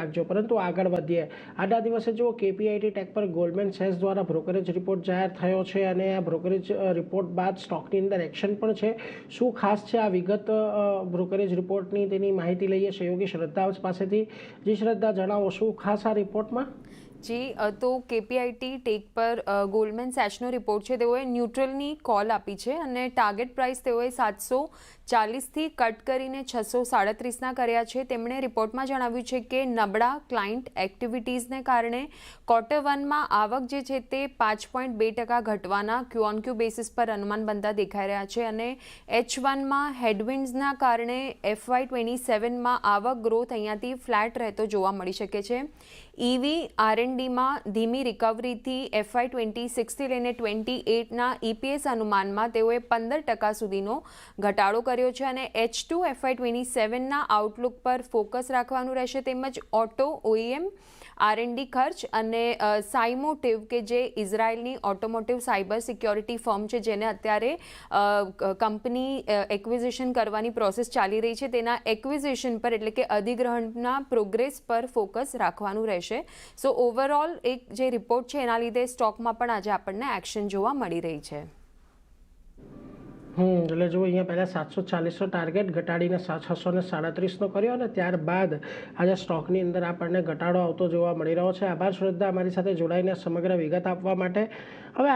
રાખજો। પરંતુ આગળ વધીએ, આજના દિવસે જો KPIT ટેક પર ગોલ્ડમેન સેક્સ દ્વારા બ્રોકરેજ રિપોર્ટ જાહેર થયો છે અને આ બ્રોકરેજ રિપોર્ટ બાદ સ્ટોકની અંદર એક્શન પણ છે। શું ખાસ છે આ વિગત બ્રોકરેજ રિપોર્ટની, તેની માહિતી લઈએ સહયોગી શ્રદ્ધા પાસેથી। જી શ્રદ્ધા, જણાવો શું ખાસ આ રિપોર્ટમાં? જી, તો KPIT ટેક પર ગોલ્ડમેન સેચનો રિપોર્ટ છે, તેઓએ ન્યુટ્રલની કોલ આપી છે અને ટાર્ગેટ પ્રાઇસ તેઓએ 740થી કટ કરીને 637ના કર્યા છે। તેમણે રિપોર્ટમાં જણાવ્યું છે કે નબળા ક્લાયન્ટ એક્ટિવિટીઝને કારણે Q1માં આવક જે છે તે 5.2% ઘટવાના Q-on-Q બેસિસ પર અનુમાન બનતા દેખાઈ રહ્યા છે અને H1માં હેડવિન્ડ્સના કારણે FY27માં આવક ગ્રોથ અહીંયાથી ફ્લેટ રહેતો જોવા મળી શકે છે। EV R&Dમાં ધીમી રિકવરીથી FY26થી લઈને 28ના EPS અનુમાનમાં તેઓએ 15% સુધીનો ઘટાડો કર્યો છે અને H2 FY27ના આઉટલુક પર ફોકસ રાખવાનું રહેશે, તેમજ ઓટો OEM R&D ખર્ચ અને સાઇમોટિવ કે જે ઇઝરાયલની ઓટોમોટિવ સાયબર સિક્યોરિટી ફર્મ છે, જેને અત્યારે કંપની એક્વિઝિશન કરવાની પ્રોસેસ ચાલી રહી છે, તેના એક્વિઝિશન પર એટલે કે અધિગ્રહણના પ્રોગ્રેસ પર ફોકસ રાખવાનું રહેશે। સો ઓવરઓલ એક જે રિપોર્ટ છે એના લીધે સ્ટોકમાં પણ આજે આપણને એક્શન જોવા મળી રહી છે। એટલે જો અહીંયા પહેલાં 740નો ટાર્ગેટ ઘટાડીને 637નો કર્યો અને ત્યારબાદ આજે સ્ટોકની અંદર આપણને ઘટાડો આવતો જોવા મળી રહ્યો છે। આભાર શ્રદ્ધા, અમારી સાથે જોડાઈને સમગ્ર વિગત આપવા માટે। હવે